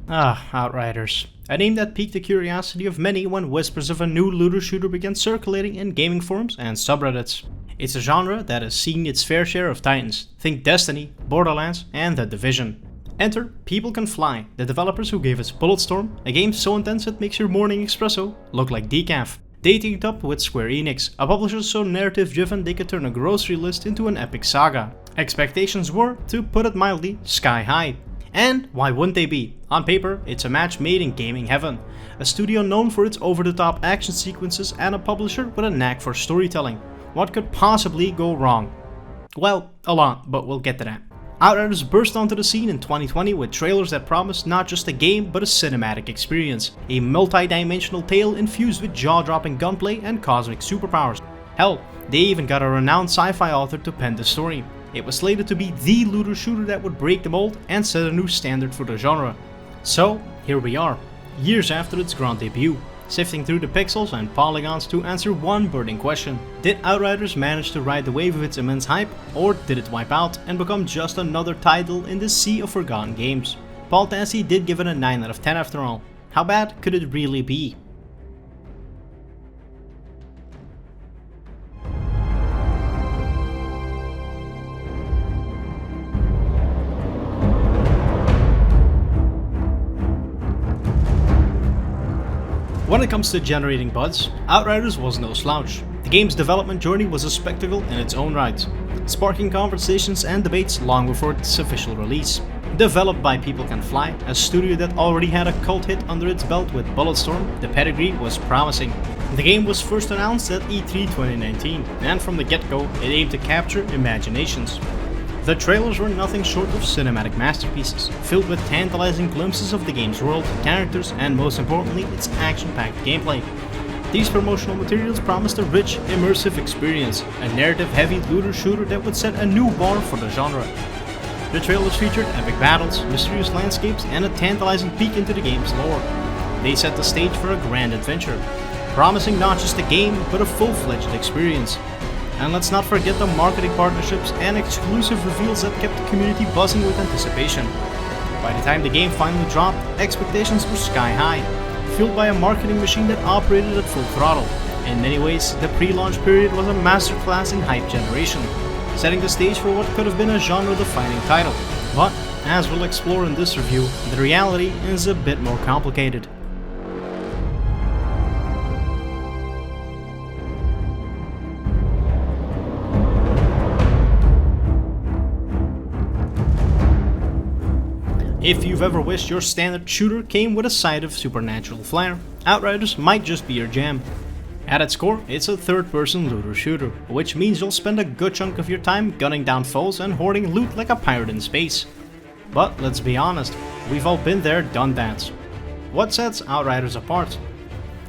Outriders. A name that piqued the curiosity of many when whispers of a new looter shooter began circulating in gaming forums and subreddits. It's a genre that has seen its fair share of titans. Think Destiny, Borderlands, and The Division. Enter People Can Fly, the developers who gave us Bulletstorm, a game so intense it makes your morning espresso look like decaf. They teamed up with Square Enix, a publisher so narrative driven they could turn a grocery list into an epic saga. Expectations were, to put it mildly, sky high. And why wouldn't they be? On paper, it's a match made in gaming heaven. A studio known for its over-the-top action sequences and a publisher with a knack for storytelling. What could possibly go wrong? Well, a lot, but we'll get to that. Outriders burst onto the scene in 2020 with trailers that promised not just a game but a cinematic experience. A multi-dimensional tale infused with jaw-dropping gunplay and cosmic superpowers. Hell, they even got a renowned sci-fi author to pen the story. It was slated to be the looter shooter that would break the mold and set a new standard for the genre. So, here we are, years after its grand debut, sifting through the pixels and polygons to answer one burning question. Did Outriders manage to ride the wave of its immense hype, or did it wipe out and become just another title in the sea of forgotten games? Paul Tassi did give it a 9 out of 10 after all. How bad could it really be? When it comes to generating buzz, Outriders was no slouch. The game's development journey was a spectacle in its own right, sparking conversations and debates long before its official release. Developed by People Can Fly, a studio that already had a cult hit under its belt with Bulletstorm, the pedigree was promising. The game was first announced at E3 2019, and from the get-go, it aimed to capture imaginations. The trailers were nothing short of cinematic masterpieces, filled with tantalizing glimpses of the game's world, characters, and most importantly, its action-packed gameplay. These promotional materials promised a rich, immersive experience, a narrative-heavy looter shooter that would set a new bar for the genre. The trailers featured epic battles, mysterious landscapes, and a tantalizing peek into the game's lore. They set the stage for a grand adventure, promising not just a game, but a full-fledged experience. And let's not forget the marketing partnerships and exclusive reveals that kept the community buzzing with anticipation. By the time the game finally dropped, expectations were sky high, fueled by a marketing machine that operated at full throttle. In many ways, the pre-launch period was a masterclass in hype generation, setting the stage for what could have been a genre-defining title. But, as we'll explore in this review, the reality is a bit more complicated. If you've ever wished your standard shooter came with a side of supernatural flair, Outriders might just be your jam. At its core, it's a third-person looter shooter, which means you'll spend a good chunk of your time gunning down foes and hoarding loot like a pirate in space. But let's be honest, we've all been there, done that. What sets Outriders apart?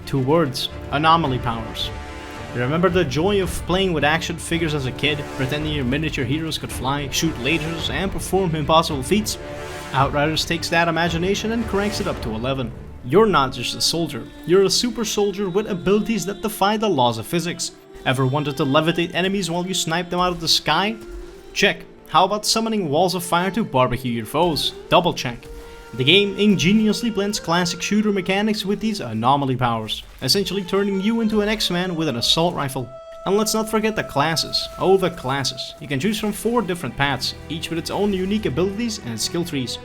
2 words: anomaly powers. Remember the joy of playing with action figures as a kid, pretending your miniature heroes could fly, shoot lasers, and perform impossible feats? Outriders takes that imagination and cranks it up to 11. You're not just a soldier, you're a super soldier with abilities that defy the laws of physics. Ever wanted to levitate enemies while you snipe them out of the sky? Check. How about summoning walls of fire to barbecue your foes? Double check. The game ingeniously blends classic shooter mechanics with these anomaly powers, essentially turning you into an X-Man with an assault rifle. And let's not forget the classes. Oh, the classes. You can choose from 4 different paths, each with its own unique abilities and skill trees.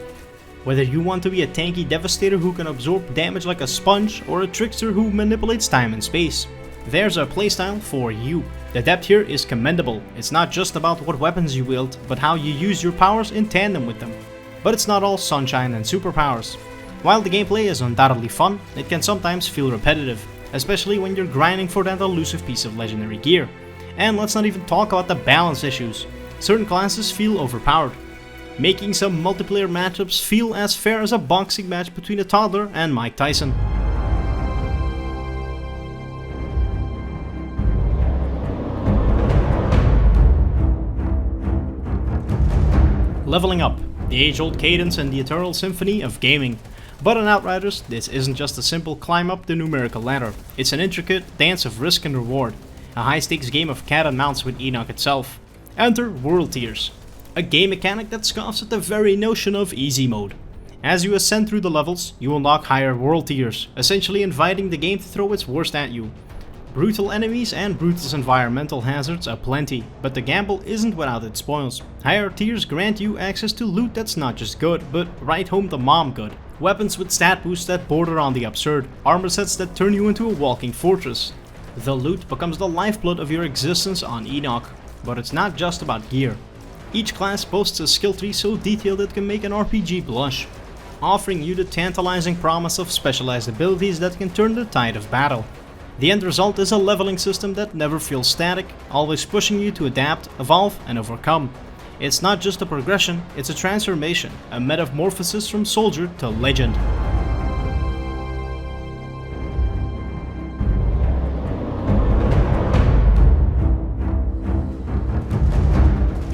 Whether you want to be a tanky Devastator who can absorb damage like a sponge, or a Trickster who manipulates time and space, there's a playstyle for you. The depth here is commendable. It's not just about what weapons you wield, but how you use your powers in tandem with them. But it's not all sunshine and superpowers. While the gameplay is undoubtedly fun, it can sometimes feel repetitive, especially when you're grinding for that elusive piece of legendary gear. And let's not even talk about the balance issues. Certain classes feel overpowered, making some multiplayer matchups feel as fair as a boxing match between a toddler and Mike Tyson. Leveling up, the age-old cadence and the eternal symphony of gaming. But in Outriders, this isn't just a simple climb up the numerical ladder. It's an intricate dance of risk and reward, a high-stakes game of cat and mouse with Enoch itself. Enter World Tiers, a game mechanic that scoffs at the very notion of easy mode. As you ascend through the levels, you unlock higher world tiers, essentially inviting the game to throw its worst at you. Brutal enemies and brutal environmental hazards aplenty, but the gamble isn't without its spoils. Higher tiers grant you access to loot that's not just good, but right home to mom good. Weapons with stat boosts that border on the absurd, armor sets that turn you into a walking fortress. The loot becomes the lifeblood of your existence on Enoch, but it's not just about gear. Each class boasts a skill tree so detailed it can make an RPG blush, offering you the tantalizing promise of specialized abilities that can turn the tide of battle. The end result is a leveling system that never feels static, always pushing you to adapt, evolve, and overcome. It's not just a progression, it's a transformation, a metamorphosis from soldier to legend.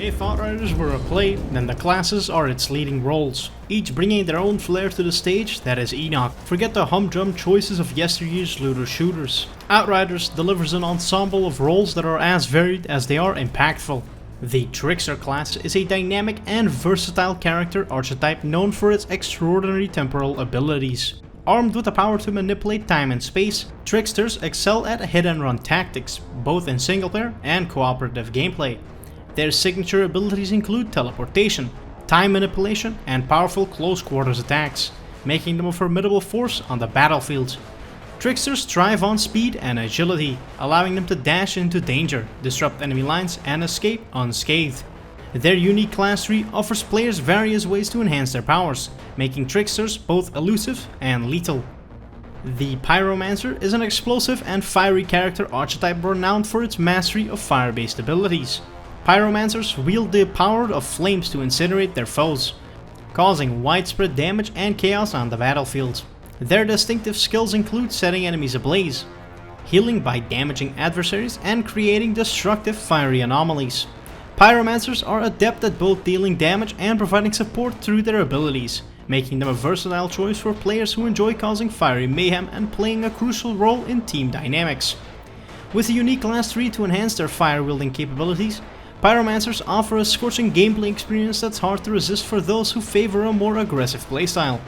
If Outriders were a play, then the classes are its leading roles, each bringing their own flair to the stage that is Enoch. Forget the humdrum choices of yesteryear's looter shooters. Outriders delivers an ensemble of roles that are as varied as they are impactful. The Trickster class is a dynamic and versatile character archetype known for its extraordinary temporal abilities. Armed with the power to manipulate time and space, Tricksters excel at hit-and-run tactics, both in single-player and cooperative gameplay. Their signature abilities include teleportation, time manipulation, and powerful close-quarters attacks, making them a formidable force on the battlefield. Tricksters thrive on speed and agility, allowing them to dash into danger, disrupt enemy lines, and escape unscathed. Their unique class tree offers players various ways to enhance their powers, making Tricksters both elusive and lethal. The Pyromancer is an explosive and fiery character archetype renowned for its mastery of fire-based abilities. Pyromancers wield the power of flames to incinerate their foes, causing widespread damage and chaos on the battlefield. Their distinctive skills include setting enemies ablaze, healing by damaging adversaries, and creating destructive fiery anomalies. Pyromancers are adept at both dealing damage and providing support through their abilities, making them a versatile choice for players who enjoy causing fiery mayhem and playing a crucial role in team dynamics. With a unique class tree to enhance their fire-wielding capabilities, Pyromancers offer a scorching gameplay experience that's hard to resist for those who favor a more aggressive playstyle.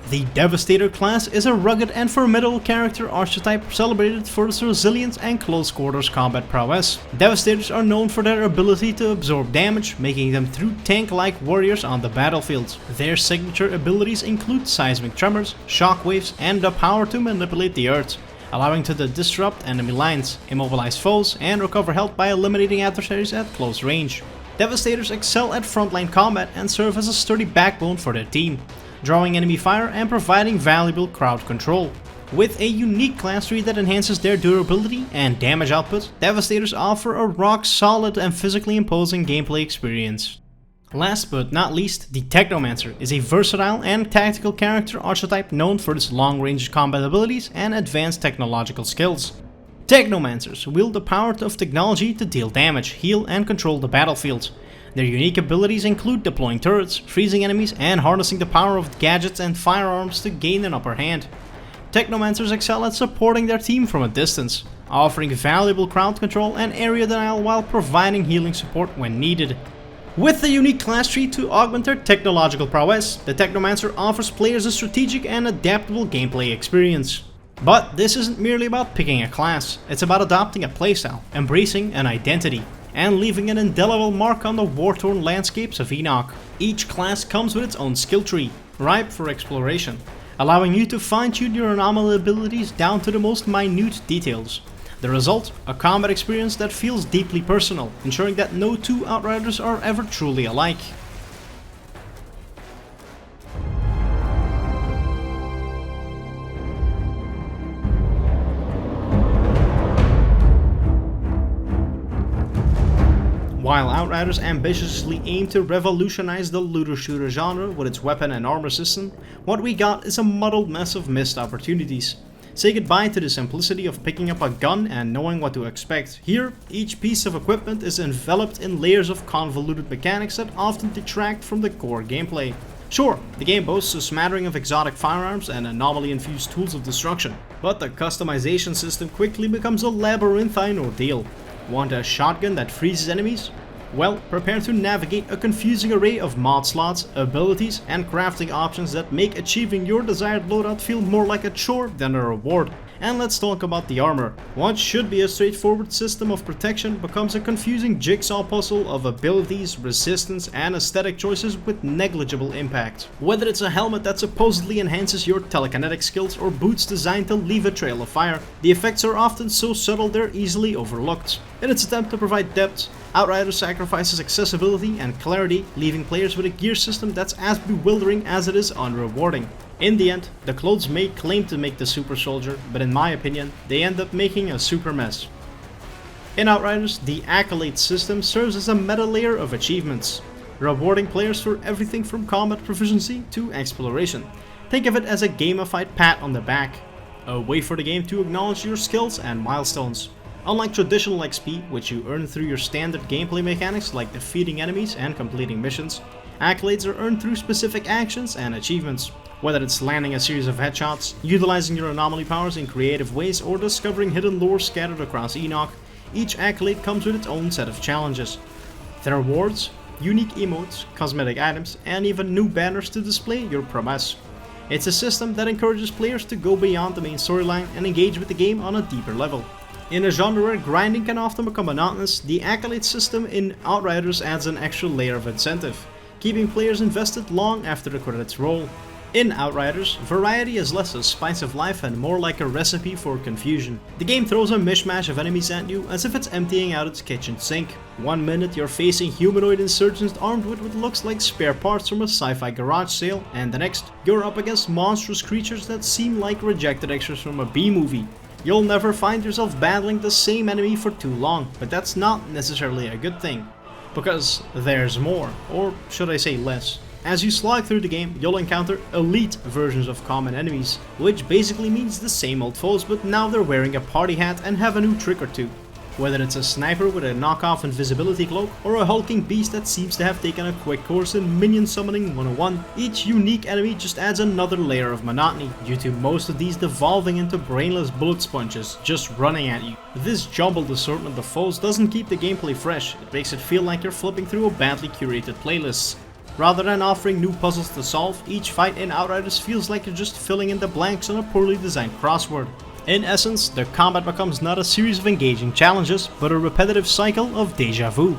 The Devastator class is a rugged and formidable character archetype celebrated for its resilience and close-quarters combat prowess. Devastators are known for their ability to absorb damage, making them true tank-like warriors on the battlefield. Their signature abilities include seismic tremors, shockwaves, and the power to manipulate the earth, allowing to disrupt enemy lines, immobilize foes, and recover health by eliminating adversaries at close range. Devastators excel at frontline combat and serve as a sturdy backbone for their team, drawing enemy fire and providing valuable crowd control. With a unique class tree that enhances their durability and damage output, Devastators offer a rock-solid and physically imposing gameplay experience. Last but not least, the Technomancer is a versatile and tactical character archetype known for its long-range combat abilities and advanced technological skills. Technomancers wield the power of technology to deal damage, heal, and control the battlefield. Their unique abilities include deploying turrets, freezing enemies, and harnessing the power of gadgets and firearms to gain an upper hand. Technomancers excel at supporting their team from a distance, offering valuable crowd control and area denial while providing healing support when needed. With a unique class tree to augment their technological prowess, the Technomancer offers players a strategic and adaptable gameplay experience. But this isn't merely about picking a class, it's about adopting a playstyle, embracing an identity, and leaving an indelible mark on the war-torn landscapes of Enoch. Each class comes with its own skill tree, ripe for exploration, allowing you to fine-tune your anomaly abilities down to the most minute details. The result? A combat experience that feels deeply personal, ensuring that no two Outriders are ever truly alike. While Outriders ambitiously aim to revolutionize the looter-shooter genre with its weapon and armor system, what we got is a muddled mess of missed opportunities. Say goodbye to the simplicity of picking up a gun and knowing what to expect. Here, each piece of equipment is enveloped in layers of convoluted mechanics that often detract from the core gameplay. Sure, the game boasts a smattering of exotic firearms and anomaly-infused tools of destruction, but the customization system quickly becomes a labyrinthine ordeal. Want a shotgun that freezes enemies? Well, prepare to navigate a confusing array of mod slots, abilities, and crafting options that make achieving your desired loadout feel more like a chore than a reward. And let's talk about the armor. What should be a straightforward system of protection becomes a confusing jigsaw puzzle of abilities, resistance, and aesthetic choices with negligible impact. Whether it's a helmet that supposedly enhances your telekinetic skills or boots designed to leave a trail of fire, the effects are often so subtle they're easily overlooked. In its attempt to provide depth, Outriders sacrifices accessibility and clarity, leaving players with a gear system that's as bewildering as it is unrewarding. In the end, the clothes may claim to make the super soldier, but in my opinion, they end up making a super mess. In Outriders, the accolade system serves as a meta layer of achievements, rewarding players for everything from combat proficiency to exploration. Think of it as a gamified pat on the back, a way for the game to acknowledge your skills and milestones. Unlike traditional XP, which you earn through your standard gameplay mechanics like defeating enemies and completing missions, accolades are earned through specific actions and achievements. Whether it's landing a series of headshots, utilizing your anomaly powers in creative ways, or discovering hidden lore scattered across Enoch, each accolade comes with its own set of challenges. There are rewards, unique emotes, cosmetic items, and even new banners to display your prowess. It's a system that encourages players to go beyond the main storyline and engage with the game on a deeper level. In a genre where grinding can often become monotonous, the accolade system in Outriders adds an extra layer of incentive, keeping players invested long after the credits roll. In Outriders, variety is less a spice of life and more like a recipe for confusion. The game throws a mishmash of enemies at you as if it's emptying out its kitchen sink. One minute you're facing humanoid insurgents armed with what looks like spare parts from a sci-fi garage sale, and the next, you're up against monstrous creatures that seem like rejected extras from a B-movie. You'll never find yourself battling the same enemy for too long, but that's not necessarily a good thing, because there's more, or should I say less. As you slog through the game, you'll encounter elite versions of common enemies, which basically means the same old foes, but now they're wearing a party hat and have a new trick or two. Whether it's a sniper with a knockoff invisibility cloak, or a hulking beast that seems to have taken a quick course in minion summoning 101, each unique enemy just adds another layer of monotony, due to most of these devolving into brainless bullet sponges just running at you. This jumbled assortment of foes doesn't keep the gameplay fresh, it makes it feel like you're flipping through a badly curated playlist. Rather than offering new puzzles to solve, each fight in Outriders feels like you're just filling in the blanks on a poorly designed crossword. In essence, the combat becomes not a series of engaging challenges, but a repetitive cycle of deja vu.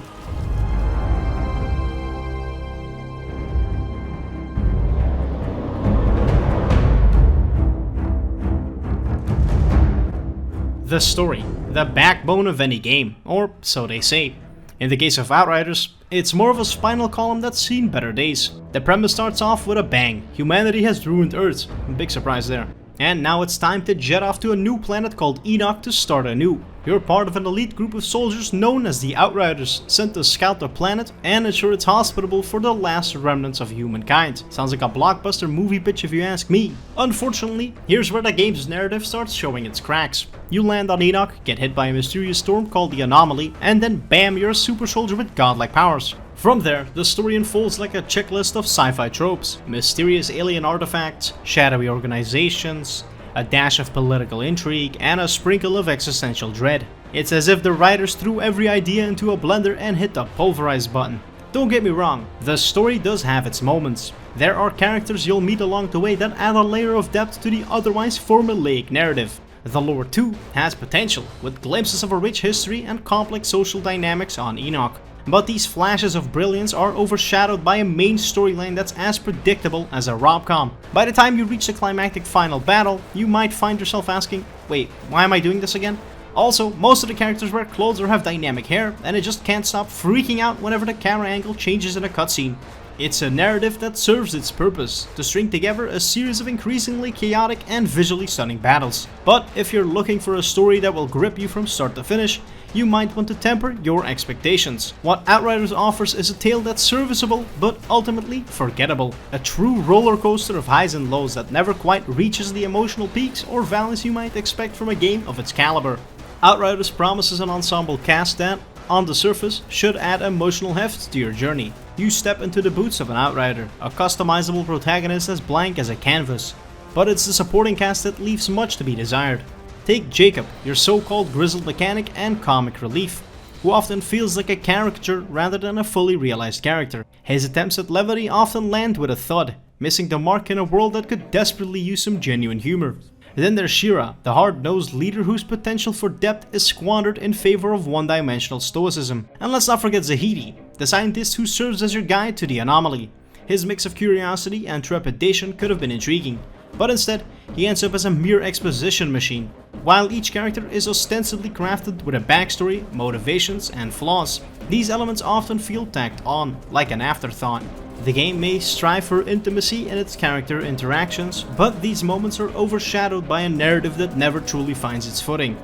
The story, the backbone of any game, or so they say. In the case of Outriders, it's more of a spinal column that's seen better days. The premise starts off with a bang. Humanity has ruined Earth. Big surprise there. And now it's time to jet off to a new planet called Enoch to start anew. You're part of an elite group of soldiers known as the Outriders, sent to scout the planet and ensure it's hospitable for the last remnants of humankind. Sounds like a blockbuster movie pitch if you ask me. Unfortunately, here's where the game's narrative starts showing its cracks. You land on Enoch, get hit by a mysterious storm called the Anomaly, and then bam, you're a super soldier with godlike powers. From there, the story unfolds like a checklist of sci-fi tropes, mysterious alien artifacts, shadowy organizations, a dash of political intrigue, and a sprinkle of existential dread. It's as if the writers threw every idea into a blender and hit the pulverize button. Don't get me wrong, the story does have its moments. There are characters you'll meet along the way that add a layer of depth to the otherwise formulaic narrative. The lore too has potential, with glimpses of a rich history and complex social dynamics on Enoch. But these flashes of brilliance are overshadowed by a main storyline that's as predictable as a rom-com. By the time you reach the climactic final battle, you might find yourself asking, wait, why am I doing this again? Also, most of the characters wear clothes or have dynamic hair, and it just can't stop freaking out whenever the camera angle changes in a cutscene. It's a narrative that serves its purpose, to string together a series of increasingly chaotic and visually stunning battles. But if you're looking for a story that will grip you from start to finish, you might want to temper your expectations. What Outriders offers is a tale that's serviceable, but ultimately forgettable. A true roller coaster of highs and lows that never quite reaches the emotional peaks or valleys you might expect from a game of its caliber. Outriders promises an ensemble cast that, on the surface, should add emotional heft to your journey. You step into the boots of an Outrider, a customizable protagonist as blank as a canvas. But it's the supporting cast that leaves much to be desired. Take Jacob, your so-called grizzled mechanic and comic relief. who often feels like a caricature rather than a fully realized character. His attempts at levity often land with a thud, missing the mark in a world that could desperately use some genuine humor. Then there's Shira, the hard-nosed leader whose potential for depth is squandered in favor of one-dimensional stoicism. And let's not forget Zahidi, the scientist who serves as your guide to the anomaly. His mix of curiosity and trepidation could have been intriguing, but instead he ends up as a mere exposition machine. While each character is ostensibly crafted with a backstory, motivations, and flaws, these elements often feel tacked on, like an afterthought. The game may strive for intimacy in its character interactions, but these moments are overshadowed by a narrative that never truly finds its footing.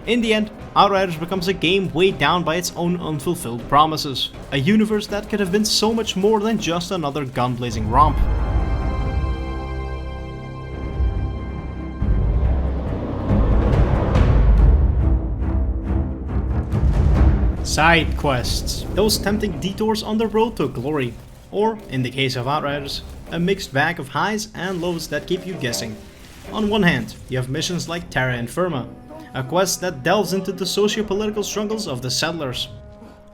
In the end, Outriders becomes a game weighed down by its own unfulfilled promises, a universe that could have been so much more than just another gun-blazing romp. Side quests, those tempting detours on the road to glory. Or, in the case of Outriders, a mixed bag of highs and lows that keep you guessing. On one hand, you have missions like Terra Infirma, a quest that delves into the socio-political struggles of the settlers,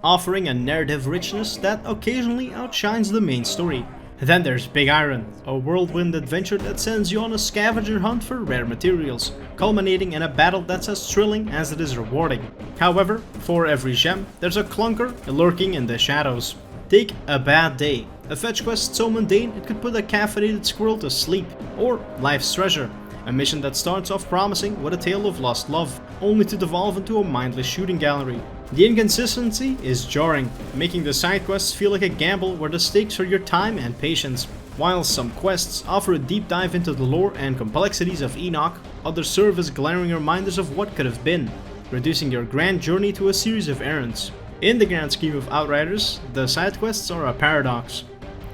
offering a narrative richness that occasionally outshines the main story. Then there's Big Iron, a whirlwind adventure that sends you on a scavenger hunt for rare materials, culminating in a battle that's as thrilling as it is rewarding. However, for every gem, there's a clunker lurking in the shadows. Take A Bad Day, a fetch quest so mundane it could put a caffeinated squirrel to sleep. Or Life's Treasure, a mission that starts off promising with a tale of lost love, only to devolve into a mindless shooting gallery. The inconsistency is jarring, making the side quests feel like a gamble where the stakes are your time and patience. While some quests offer a deep dive into the lore and complexities of Enoch, others serve as glaring reminders of what could have been, reducing your grand journey to a series of errands. In the grand scheme of Outriders, the side quests are a paradox,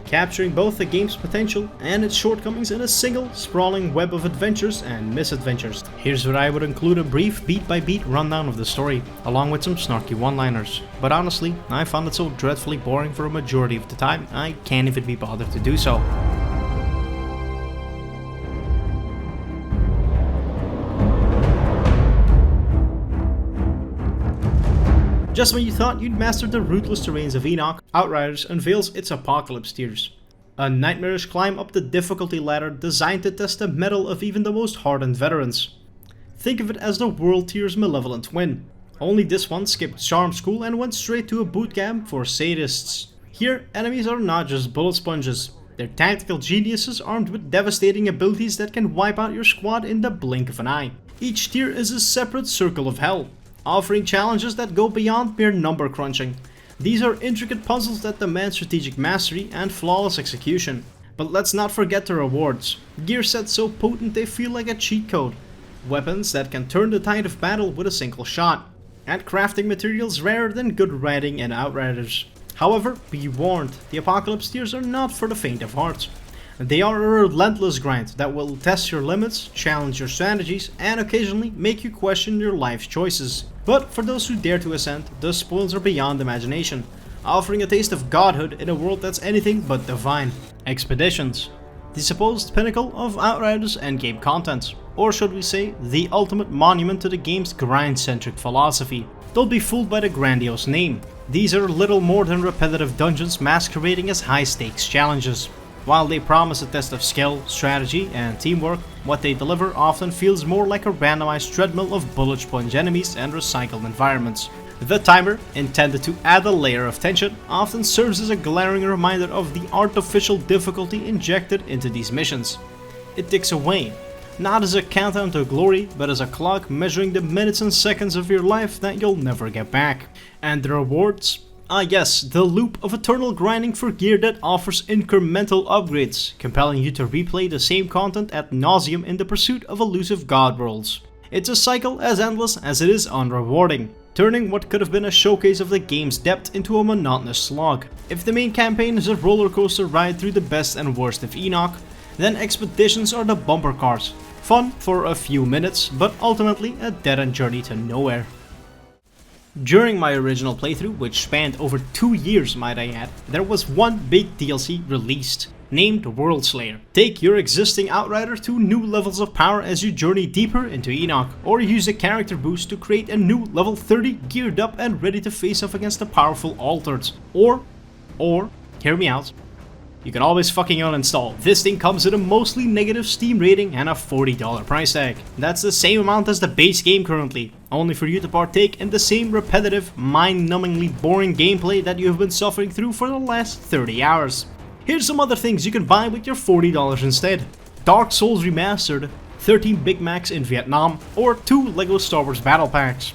capturing both the game's potential and its shortcomings in a single, sprawling web of adventures and misadventures. Here's where I would include a brief beat-by-beat rundown of the story, along with some snarky one-liners. But honestly, I found it so dreadfully boring for a majority of the time, I can't even be bothered to do so. Just when you thought you'd mastered the ruthless terrains of Enoch, Outriders unveils its Apocalypse tiers. A nightmarish climb up the difficulty ladder designed to test the mettle of even the most hardened veterans. Think of it as the World tier's malevolent twin. Only this one skipped charm school and went straight to a bootcamp for sadists. Here, enemies are not just bullet sponges. They're tactical geniuses armed with devastating abilities that can wipe out your squad in the blink of an eye. Each tier is a separate circle of hell, offering challenges that go beyond mere number crunching. These are intricate puzzles that demand strategic mastery and flawless execution. But let's not forget the rewards. Gear sets so potent they feel like a cheat code. Weapons that can turn the tide of battle with a single shot. And crafting materials rarer than good writing in Outriders. However, be warned, the Apocalypse tiers are not for the faint of heart. They are a relentless grind that will test your limits, challenge your strategies, and occasionally make you question your life's choices. But for those who dare to ascend, the spoils are beyond imagination, offering a taste of godhood in a world that's anything but divine. Expeditions, the supposed pinnacle of Outriders endgame content, or should we say, the ultimate monument to the game's grind-centric philosophy. Don't be fooled by the grandiose name. These are little more than repetitive dungeons masquerading as high-stakes challenges. While they promise a test of skill, strategy, and teamwork, what they deliver often feels more like a randomized treadmill of bullet sponge enemies and recycled environments. The timer, intended to add a layer of tension, often serves as a glaring reminder of the artificial difficulty injected into these missions. It ticks away, not as a countdown to glory, but as a clock measuring the minutes and seconds of your life that you'll never get back. And the rewards? Ah yes, the loop of eternal grinding for gear that offers incremental upgrades, compelling you to replay the same content ad nauseum in the pursuit of elusive god rolls. It's a cycle as endless as it is unrewarding, turning what could have been a showcase of the game's depth into a monotonous slog. If the main campaign is a rollercoaster ride through the best and worst of Enoch, then expeditions are the bumper cars. Fun for a few minutes, but ultimately a dead-end journey to nowhere. During my original playthrough, which spanned over 2 years might I add, there was one big DLC released, named World Slayer. Take your existing Outrider to new levels of power as you journey deeper into Enoch, or use a character boost to create a new level 30 geared up and ready to face off against the powerful Altered. Or, hear me out, you can always fucking uninstall. This thing comes with a mostly negative Steam rating and a $40 price tag. That's the same amount as the base game currently, only for you to partake in the same repetitive, mind-numbingly boring gameplay that you have been suffering through for the last 30 hours. Here's some other things you can buy with your $40 instead. Dark Souls Remastered, 13 Big Macs in Vietnam, or 2 LEGO Star Wars Battle Packs.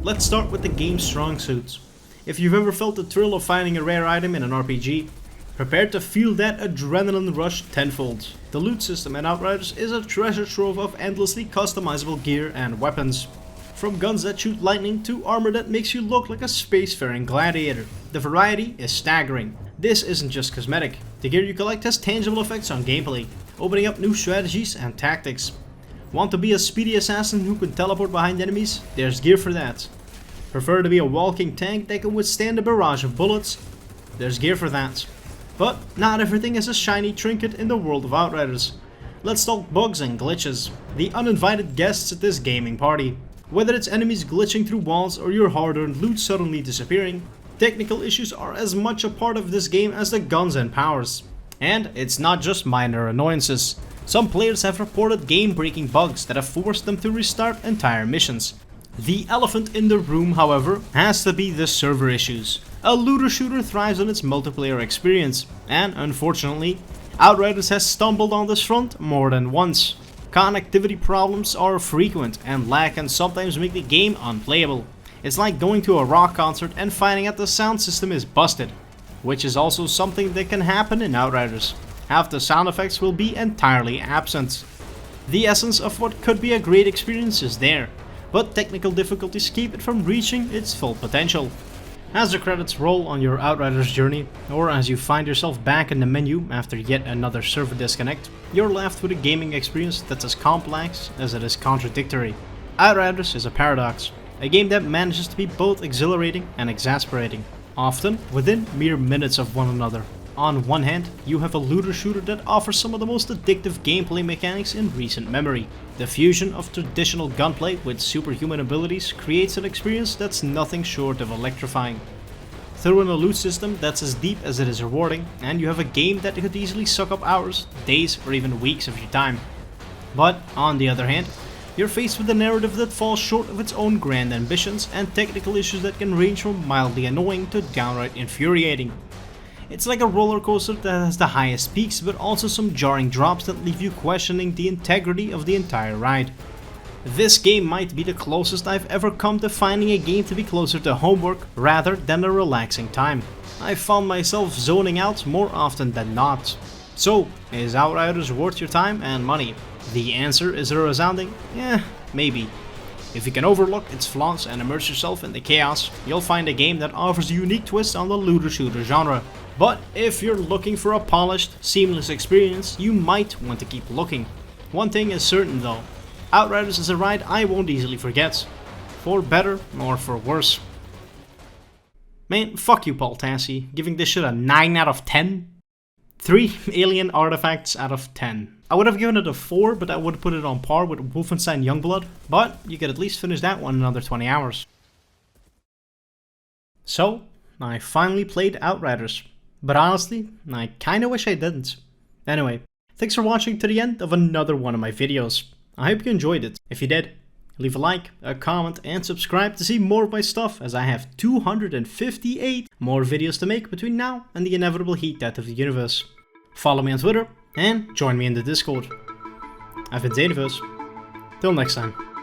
Let's start with the game's strong suits. If you've ever felt the thrill of finding a rare item in an RPG, prepare to feel that adrenaline rush tenfold. The loot system in Outriders is a treasure trove of endlessly customizable gear and weapons. From guns that shoot lightning to armor that makes you look like a spacefaring gladiator. The variety is staggering. This isn't just cosmetic. The gear you collect has tangible effects on gameplay, opening up new strategies and tactics. Want to be a speedy assassin who can teleport behind enemies? There's gear for that. Prefer to be a walking tank that can withstand a barrage of bullets? There's gear for that. But not everything is a shiny trinket in the world of Outriders. Let's talk bugs and glitches, the uninvited guests at this gaming party. Whether it's enemies glitching through walls or your hard-earned loot suddenly disappearing, technical issues are as much a part of this game as the guns and powers. And it's not just minor annoyances. Some players have reported game-breaking bugs that have forced them to restart entire missions. The elephant in the room, however, has to be the server issues. A looter shooter thrives on its multiplayer experience, and unfortunately, Outriders has stumbled on this front more than once. Connectivity problems are frequent, and lag can sometimes make the game unplayable. It's like going to a rock concert and finding out the sound system is busted, which is also something that can happen in Outriders. Half the sound effects will be entirely absent. The essence of what could be a great experience is there, but technical difficulties keep it from reaching its full potential. As the credits roll on your Outriders journey, or as you find yourself back in the menu after yet another server disconnect, you're left with a gaming experience that's as complex as it is contradictory. Outriders is a paradox, a game that manages to be both exhilarating and exasperating, often within mere minutes of one another. On one hand, you have a looter shooter that offers some of the most addictive gameplay mechanics in recent memory. The fusion of traditional gunplay with superhuman abilities creates an experience that's nothing short of electrifying. Throw in a loot system that's as deep as it is rewarding, and you have a game that could easily suck up hours, days, or even weeks of your time. But, on the other hand, you're faced with a narrative that falls short of its own grand ambitions and technical issues that can range from mildly annoying to downright infuriating. It's like a roller coaster that has the highest peaks, but also some jarring drops that leave you questioning the integrity of the entire ride. This game might be the closest I've ever come to finding a game to be closer to homework rather than a relaxing time. I found myself zoning out more often than not. So, is Outriders worth your time and money? The answer is a resounding, maybe. If you can overlook its flaws and immerse yourself in the chaos, you'll find a game that offers a unique twist on the looter shooter genre. But if you're looking for a polished, seamless experience, you might want to keep looking. One thing is certain though, Outriders is a ride I won't easily forget. For better or for worse. Man, fuck you Paul Tassi, giving this shit a 9 out of 10? 3 alien artifacts out of 10. I would have given it a 4, but I would have put it on par with Wolfenstein Youngblood, but you could at least finish that one in another 20 hours. So, I finally played Outriders, but honestly, I kinda wish I didn't. Anyway, thanks for watching to the end of another one of my videos. I hope you enjoyed it. If you did, leave a like, a comment, and subscribe to see more of my stuff, as I have 258 more videos to make between now and the inevitable heat death of the universe. Follow me on Twitter, and join me in the Discord. I've been Xeniverse. Till next time.